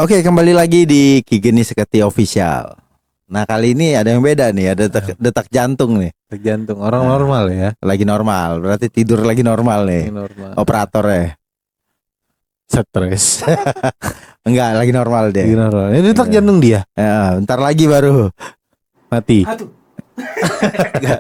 Oke, kembali lagi di Ki Geni Seketi Official. Nah, kali ini ada yang beda nih, ada detak jantung nih. Detak jantung orang normal ya. Lagi normal, berarti tidur lagi normal nih. Normal. Operator ya. Stres. Enggak, lagi normal Lagi dia. normal. Ini detak jantung dia. Ya, bentar lagi baru Mati.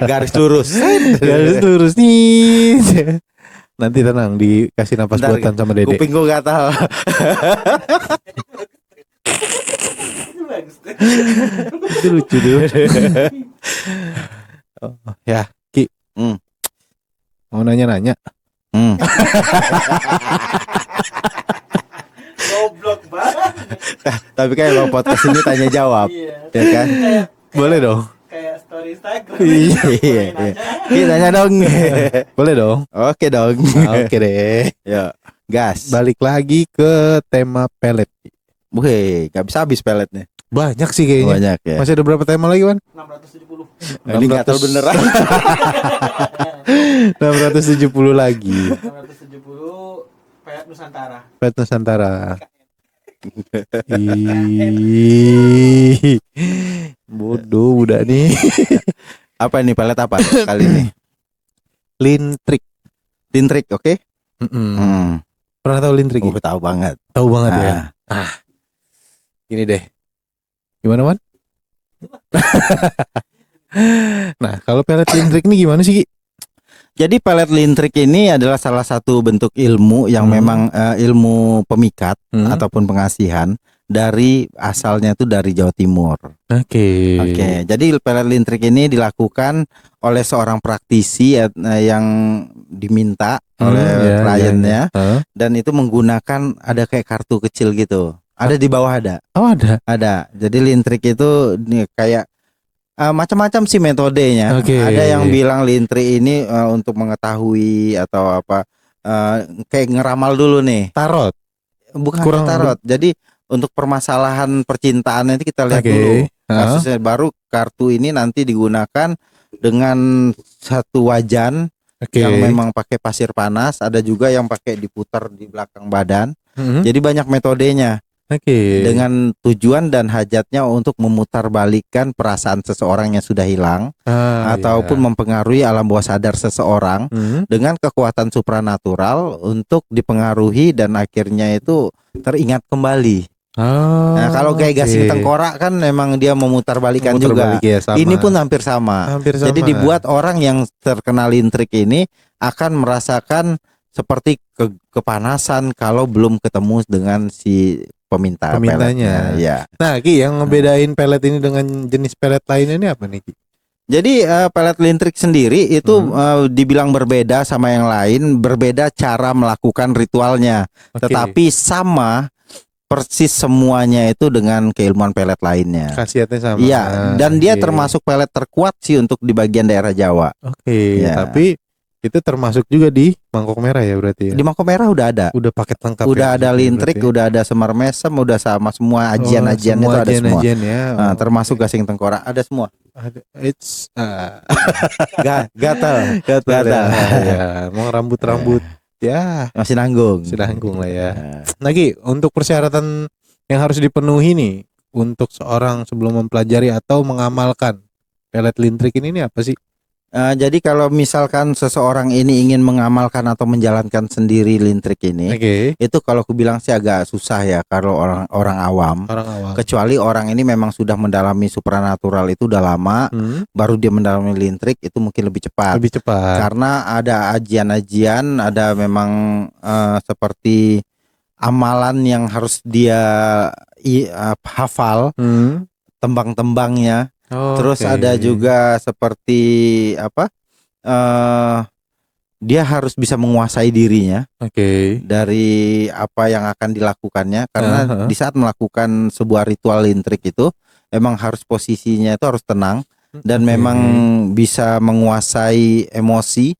garis lurus. Garis lurus nih. Nanti tenang, dikasih napas Bentar, buatan sama Dede. Kuping gua gatal. Itu lucu dulu. Ya, Ki. Mau nanya-nanya. Goblok banget. Tapi kayak lo podcast ini tanya jawab. Ya kan? Boleh dong. Kayak story Instagram. Iya. Ki tanya dong. Boleh dong. Oke dong. Oke deh. Ya, gas. Balik lagi ke tema pelet. Oke, gak bisa habis peletnya. Banyak sih kayaknya. Banyak ya. Masih ada berapa tema lagi, Wan? 670. Ini gatal beneran. 670 lagi. 670 Pelet Nusantara. Pelet Nusantara. Ih, bodoh udah nih. Apa ini pelet apa kali ini? Lintrik. Lintrik, oke? Pernah tahu lintrik? Oh, tahu banget. Tahu banget ya. Gini deh. Gimana, Wan? Nah, kalau pelet lintrik ini gimana sih, Ki? Jadi pelet lintrik ini adalah salah satu bentuk ilmu yang memang ilmu pemikat ataupun pengasihan dari asalnya itu dari Jawa Timur. Oke. Jadi pelet lintrik ini dilakukan oleh seorang praktisi yang diminta oleh kliennya dan itu menggunakan ada kayak kartu kecil gitu. Ada di bawah ada. Oh, ada. Ada. Jadi lintrik itu kayak macam-macam sih metodenya. Okay. Ada yang bilang lintrik ini untuk mengetahui atau apa kayak ngeramal dulu nih. Tarot. Bukan tarot. Jadi untuk permasalahan percintaan itu kita lihat dulu kasusnya. Baru kartu ini nanti digunakan dengan satu wajan yang memang pakai pasir panas. Ada juga yang pakai diputar di belakang badan. Jadi banyak metodenya. Dengan tujuan dan hajatnya untuk memutarbalikkan perasaan seseorang yang sudah hilang ataupun mempengaruhi alam bawah sadar seseorang dengan kekuatan supranatural untuk dipengaruhi dan akhirnya itu teringat kembali. Nah, kalau kayak gasing tengkorak kan memang dia memutarbalikkan juga. Ya, ini pun hampir sama. Jadi dibuat orang yang terkena lintrik ini akan merasakan seperti kepanasan kalau belum ketemu dengan si pemintanya. Ya. Nah, Ki, yang ngebedain pelet ini dengan jenis pelet lainnya ini apa nih, Ki? Jadi pelet lintrik sendiri itu dibilang berbeda sama yang lain, berbeda cara melakukan ritualnya, tetapi sama persis semuanya itu dengan keilmuan pelet lainnya. Khasiatnya sama. Iya, dan dia termasuk pelet terkuat sih untuk di bagian daerah Jawa. Tapi itu termasuk juga di mangkok merah ya berarti ya? Di mangkok merah udah ada. Udah paket lengkap. Udah ada lintrik, udah ada semar mesem, udah sama semua ajian-ajian itu ada semua. Ya. Termasuk gasing tengkorak, ada semua. It's gatal. Ya, mau rambut-rambut ya masih nanggung lah ya. Nah, Ki, untuk persyaratan yang harus dipenuhi nih untuk seorang sebelum mempelajari atau mengamalkan pelet lintrik ini apa sih? Jadi kalau misalkan seseorang ini ingin mengamalkan atau menjalankan sendiri lintrik ini, itu kalau aku bilang sih agak susah ya kalau orang awam. Kecuali orang ini memang sudah mendalami supranatural itu udah lama, baru dia mendalami lintrik itu mungkin lebih cepat. Karena ada ajian-ajian, ada memang seperti amalan yang harus dia hafal, tembang-tembangnya. Terus ada juga seperti apa? Dia harus bisa menguasai dirinya dari apa yang akan dilakukannya. Karena di saat melakukan sebuah ritual lintrik itu emang harus posisinya itu harus tenang dan memang bisa menguasai emosi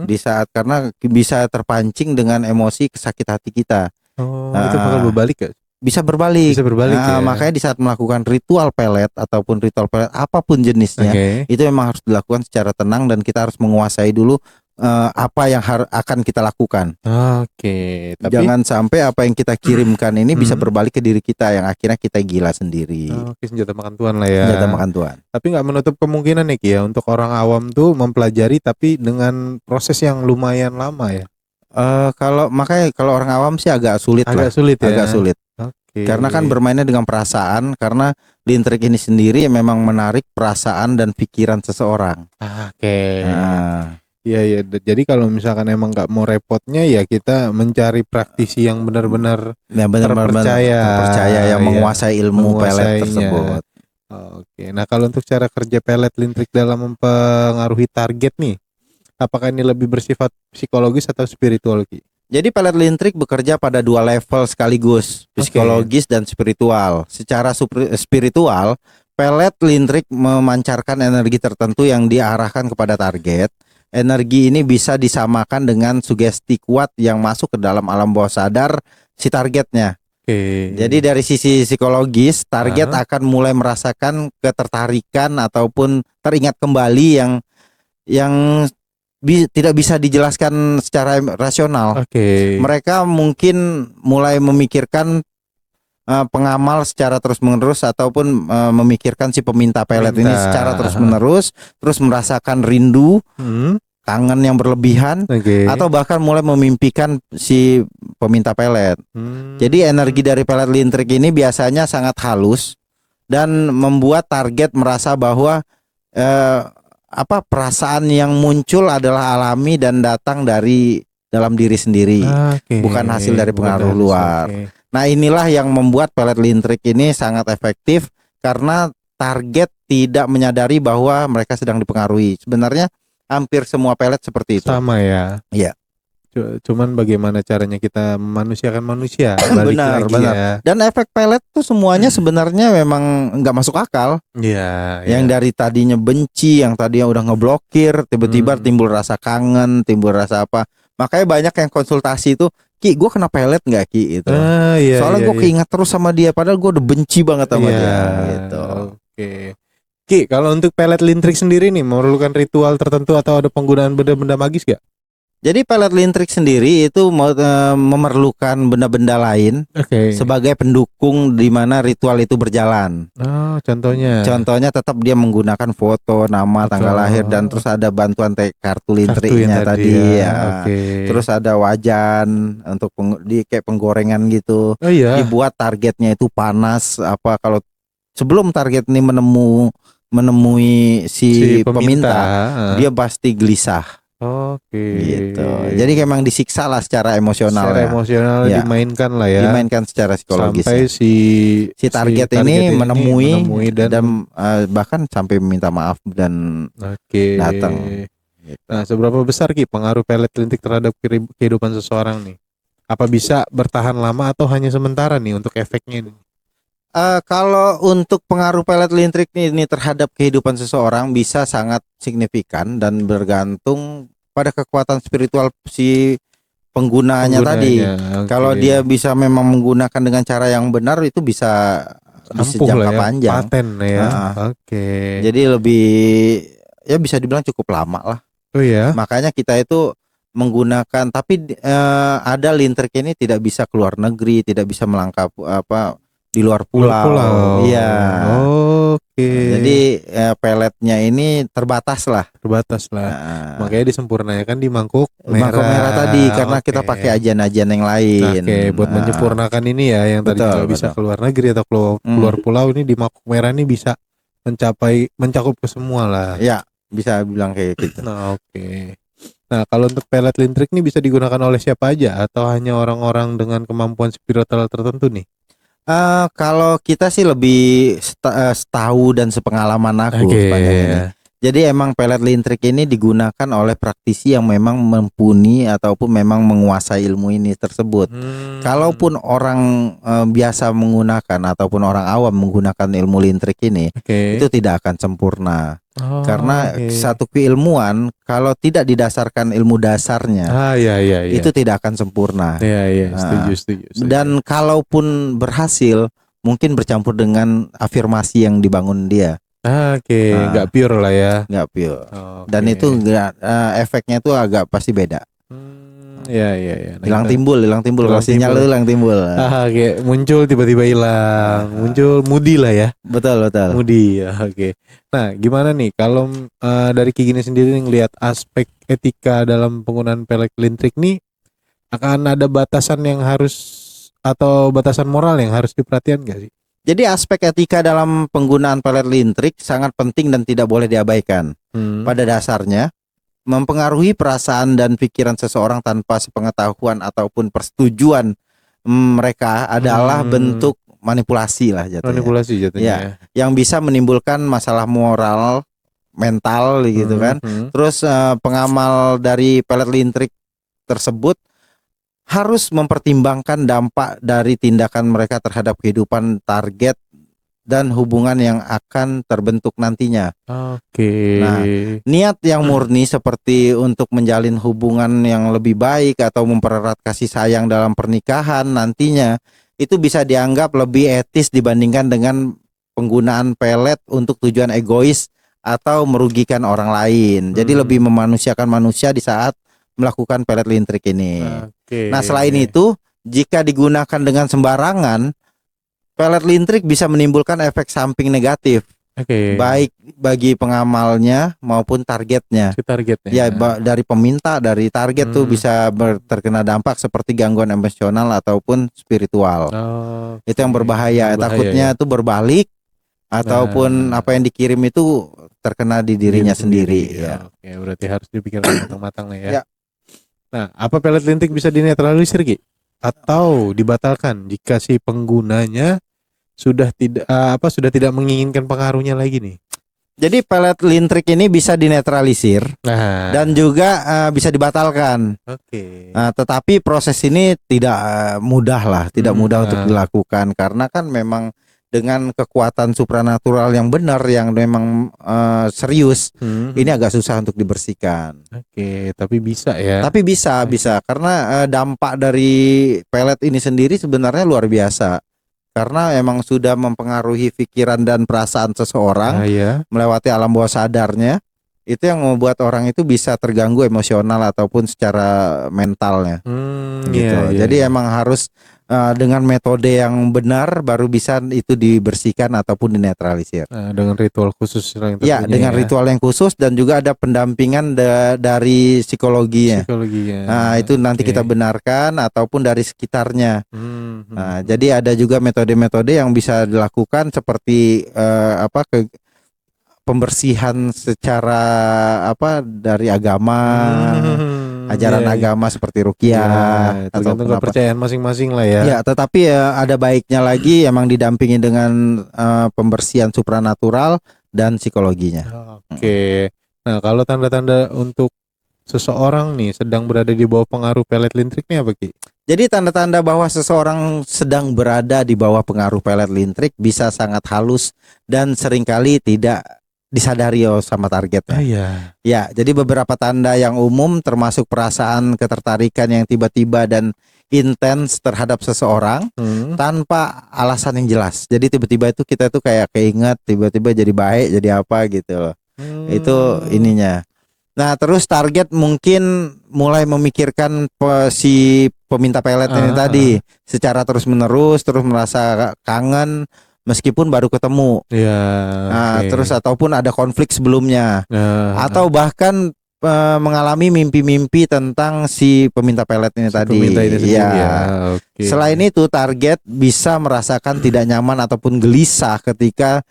di saat karena bisa terpancing dengan emosi sakit hati kita. Itu bakal berbalik ya? Bisa berbalik ya? Makanya di saat melakukan ritual pelet ataupun ritual pelet apapun jenisnya itu memang harus dilakukan secara tenang dan kita harus menguasai dulu apa yang akan kita lakukan. Oke, tapi Jangan sampai apa yang kita kirimkan ini bisa Hmm. berbalik ke diri kita yang akhirnya kita gila sendiri. oke, senjata makan tuan lah ya. Senjata makan tuan. Tapi nggak menutup kemungkinan nih Ki ya untuk orang awam tuh mempelajari tapi dengan proses yang lumayan lama ya. Makanya kalau orang awam sih agak sulit lah. Agak sulit ya. Agak sulit. Oke. Karena kan bermainnya dengan perasaan, karena lintrik ini sendiri memang menarik perasaan dan pikiran seseorang. Oke. Nah, Iya iya. Jadi kalau misalkan emang nggak mau repotnya ya kita mencari praktisi yang benar-benar ya benar-benar terpercaya yang Iya. menguasai ilmu pelet Menguasainya. tersebut. Oke. Nah kalau untuk cara kerja pelet lintrik dalam mempengaruhi target nih, apakah ini lebih bersifat psikologis atau spiritual Ki? Jadi pelet lintrik bekerja pada dua level sekaligus, psikologis dan spiritual. Secara spiritual, pelet lintrik memancarkan energi tertentu yang diarahkan kepada target. Energi ini bisa disamakan dengan sugesti kuat yang masuk ke dalam alam bawah sadar si targetnya. Oke. Jadi dari sisi psikologis, target akan mulai merasakan ketertarikan ataupun teringat kembali yang tidak bisa dijelaskan secara rasional. Oke. Mereka mungkin mulai memikirkan pengamal secara terus-menerus ataupun memikirkan si peminta pelet ini secara terus-menerus, terus merasakan rindu, kangen yang berlebihan, atau bahkan mulai memimpikan si peminta pelet. Jadi energi dari pelet lintrik ini biasanya sangat halus dan membuat target merasa bahwa perasaan yang muncul adalah alami dan datang dari dalam diri sendiri, bukan hasil dari pengaruh luar. Nah, inilah yang membuat pelet lintrik ini sangat efektif karena target tidak menyadari bahwa mereka sedang dipengaruhi. Sebenarnya hampir semua pelet seperti itu. Sama ya. Iya. Cuman bagaimana caranya kita memanusiakan manusia. Benar. Ya. Dan efek pelet tuh semuanya sebenarnya memang nggak masuk akal. Iya. Yang dari tadinya benci, yang tadinya udah ngeblokir, tiba-tiba timbul rasa kangen, timbul rasa apa. Makanya banyak yang konsultasi itu, Ki, gue kena pelet nggak Ki? Gitu. Iya, soalnya gue keinget terus sama dia, padahal gue udah benci banget sama dia. Gitu. Oke. Ki, kalau untuk pelet lintrik sendiri nih memerlukan ritual tertentu atau ada penggunaan benda-benda magis gak? Jadi pelet lintrik sendiri itu memerlukan benda-benda lain sebagai pendukung di mana ritual itu berjalan. Oh, contohnya? Contohnya tetap dia menggunakan foto, nama, tanggal lahir, dan terus ada bantuan kartu lintriknya tadi ya. Terus ada wajan untuk kayak penggorengan gitu. Oh iya. Dibuat targetnya itu panas kalau sebelum target ini menemui si peminta, dia pasti gelisah. Gitu. Jadi memang disiksa lah secara emosional. Secara emosional dimainkan lah ya. Dimainkan secara psikologis. Sampai si target ini menemui dan bahkan sampai minta maaf dan datang. Gitu. Nah, seberapa besar Ki pengaruh pelet lintrik terhadap kehidupan seseorang nih? Apa bisa bertahan lama atau hanya sementara nih untuk efeknya nih? Kalau untuk pengaruh pelet lintrik ini terhadap kehidupan seseorang bisa sangat signifikan dan bergantung pada kekuatan spiritual si penggunanya tadi. Kalau dia bisa memang menggunakan dengan cara yang benar, itu bisa jangka panjang. Paten ya. Jadi lebih bisa dibilang cukup lama lah. Oh ya. Makanya kita itu menggunakan, tapi ada lintrik ini tidak bisa keluar negeri, tidak bisa melangkah di luar pulau. Iya. Jadi peletnya ini terbatas lah. Makanya disempurnakan di mangkuk merah. Mangkuk merah tadi karena kita pakai ajan-ajan yang lain. Buat menyempurnakan ini ya yang tadi kalau bisa keluar negeri atau keluar pulau, ini di mangkuk merah ini bisa mencakup ke semua lah. Ya, bisa bilang kayak gitu. Nah, kalau untuk pelet lintrik ini bisa digunakan oleh siapa aja atau hanya orang-orang dengan kemampuan spiritual tertentu nih? Kalau kita sih lebih setahu dan sepengalaman aku sepanjang ini. Jadi emang pelet lintrik ini digunakan oleh praktisi yang memang mumpuni ataupun memang menguasai ilmu ini tersebut. Kalaupun orang biasa menggunakan ataupun orang awam menggunakan ilmu lintrik ini, itu tidak akan sempurna. Karena satu keilmuan kalau tidak didasarkan ilmu dasarnya, itu tidak akan sempurna. Setuju. Dan kalaupun berhasil, mungkin bercampur dengan afirmasi yang dibangun dia. Oke, Nah. nggak pure lah ya. nggak pure. Oke. Dan itu efeknya itu agak pasti beda. Ya. Nah, Hilang kita- timbul kalau hilang sinyal timbul. itu hilang timbul. Kayak muncul tiba-tiba hilang, muncul moody lah ya. Betul. Moody ya, oke. Nah, gimana nih kalau dari Ki Gini sendiri ngelihat aspek etika dalam penggunaan pelet listrik nih, akan ada batasan yang harus atau batasan moral yang harus diperhatikan gak sih? Jadi aspek etika dalam penggunaan pelet listrik sangat penting dan tidak boleh diabaikan. Pada dasarnya mempengaruhi perasaan dan pikiran seseorang tanpa sepengetahuan ataupun persetujuan mereka adalah bentuk manipulasi lah jatuhnya. Manipulasi jatuhnya. Ya, yang bisa menimbulkan masalah moral, mental gitu kan. Terus pengamal dari pelet listrik tersebut harus mempertimbangkan dampak dari tindakan mereka terhadap kehidupan target dan hubungan yang akan terbentuk nantinya. Oke. Nah, niat yang murni seperti untuk menjalin hubungan yang lebih baik atau mempererat kasih sayang dalam pernikahan nantinya itu bisa dianggap lebih etis dibandingkan dengan penggunaan pelet untuk tujuan egois atau merugikan orang lain. Jadi lebih memanusiakan manusia di saat melakukan pelet listrik ini. Oke. Nah, selain itu, jika digunakan dengan sembarangan, pelet listrik bisa menimbulkan efek samping negatif, baik bagi pengamalnya maupun targetnya. Si targetnya. Ya, dari peminta, dari target tuh bisa terkena dampak seperti gangguan emosional ataupun spiritual. Itu yang berbahaya. Takutnya itu berbalik ataupun apa yang dikirim itu terkena di dirinya sendiri. Ya. Oke, berarti harus dipikirkan matang-matang lah ya. Ya. Nah, apa pelet listrik bisa dinetralisir, Ki? Atau dibatalkan jika si penggunanya sudah tidak menginginkan pengaruhnya lagi nih? Jadi pelet listrik ini bisa dinetralisir dan juga bisa dibatalkan. Oke. Nah, tetapi proses ini tidak mudah lah, tidak mudah untuk dilakukan karena kan memang dengan kekuatan supranatural yang benar yang memang serius, ini agak susah untuk dibersihkan. Oke, tapi bisa ya. Tapi bisa karena dampak dari pelet ini sendiri sebenarnya luar biasa. Karena emang sudah mempengaruhi pikiran dan perasaan seseorang melewati alam bawah sadarnya. Itu yang membuat orang itu bisa terganggu emosional ataupun secara mentalnya. Gitu. Jadi emang harus dengan metode yang benar baru bisa itu dibersihkan ataupun dinetralisir. Dengan ritual khusus yang ya, dengan ritual yang khusus dan juga ada pendampingan dari psikologinya. Nah, itu nanti kita benarkan ataupun dari sekitarnya. Nah, jadi ada juga metode-metode yang bisa dilakukan seperti pembersihan secara dari agama. Ajaran agama seperti ruqyah tergantung kepercayaan masing-masing lah ya. Ya, tetapi ada baiknya lagi emang didampingi dengan pembersihan supranatural dan psikologinya. Oke. Nah, kalau tanda-tanda untuk seseorang nih sedang berada di bawah pengaruh pelet listrik nih apa, Ki? Jadi tanda-tanda bahwa seseorang sedang berada di bawah pengaruh pelet listrik bisa sangat halus dan seringkali tidak disadari sama targetnya. Ya, jadi beberapa tanda yang umum termasuk perasaan ketertarikan yang tiba-tiba dan intens terhadap seseorang tanpa alasan yang jelas. Jadi tiba-tiba itu kita tuh kayak keinget, tiba-tiba jadi baik, jadi apa gitu loh. Itu ininya. Nah, terus target mungkin mulai memikirkan si peminta pelet ini tadi secara terus-menerus, terus merasa kangen meskipun baru ketemu. Terus ataupun ada konflik sebelumnya. Atau bahkan mengalami mimpi-mimpi tentang si peminta pelet ini tadi. Selain itu, target bisa merasakan tidak nyaman ataupun gelisah ketika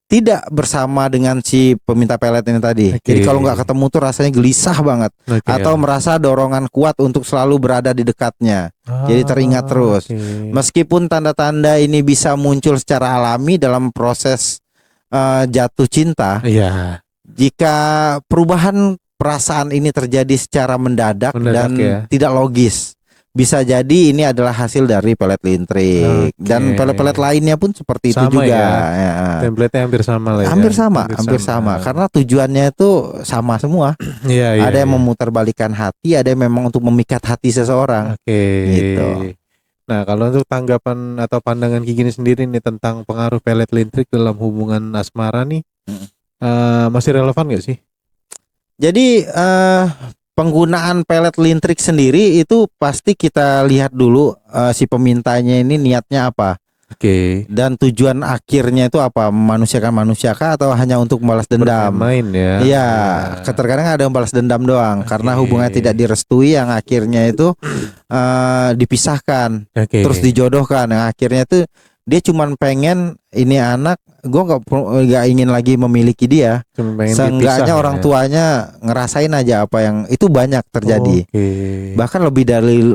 tidak bersama dengan si peminta pelet ini tadi. Jadi kalau nggak ketemu tuh rasanya gelisah banget. Atau merasa dorongan kuat untuk selalu berada di dekatnya. Jadi teringat terus. Meskipun tanda-tanda ini bisa muncul secara alami dalam proses jatuh cinta. Jika perubahan perasaan ini terjadi secara mendadak dan tidak logis, bisa jadi ini adalah hasil dari pelet listrik. Dan pelet-pelet lainnya pun seperti sama itu juga. Template-nya hampir sama lah ya. Hampir sama. Karena tujuannya itu sama semua. Ada yang memutarbalikkan hati, ada yang memang untuk memikat hati seseorang. Gitu. Nah, kalau untuk tanggapan atau pandangan Ki Gini sendiri nih tentang pengaruh pelet listrik dalam hubungan asmara nih, masih relevan gak sih? Jadi penggunaan pelet lintrik sendiri itu pasti kita lihat dulu si pemintanya ini niatnya apa Oke. dan tujuan akhirnya itu apa, memanusiakan manusia kah atau hanya untuk membalas dendam? Bermain ya. Iya, terkadang ada yang balas dendam doang karena hubungannya tidak direstui yang akhirnya itu dipisahkan, Oke. terus dijodohkan yang akhirnya itu dia cuman pengen ini anak, gue nggak ingin lagi memiliki dia. Cuma pengen Seenggaknya dipisah orang ya. tuanya ngerasain aja apa yang itu banyak terjadi. Oke. Bahkan lebih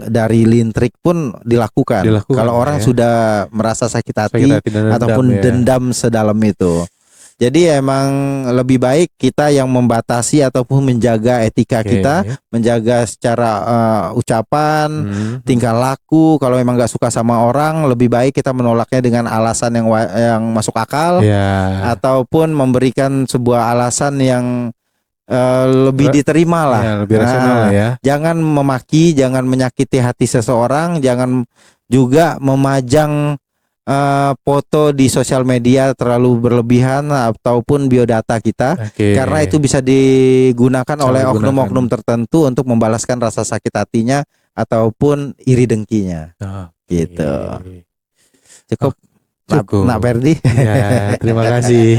dari lintrik pun dilakukan. Dilakukan, Kalau orang ya. sudah merasa sakit hati Sakit hati dan ataupun dendam ya. dendam sedalam itu. Jadi emang lebih baik kita yang membatasi ataupun menjaga etika Oke. kita, menjaga secara ucapan, tingkah laku. Kalau memang nggak suka sama orang, lebih baik kita menolaknya dengan alasan yang masuk akal, Ya. ataupun memberikan sebuah alasan yang lebih diterima lah. Ya, lebih rasional ya. Jangan memaki, jangan menyakiti hati seseorang, jangan juga memajang foto di sosial media terlalu berlebihan ataupun biodata kita. Oke. Karena itu bisa digunakan oleh digunakan. oknum-oknum tertentu untuk membalaskan rasa sakit hatinya ataupun iri dengkinya. Oke. Gitu. Cukup. Cukup. Nak Ferdi. Ya, terima kasih.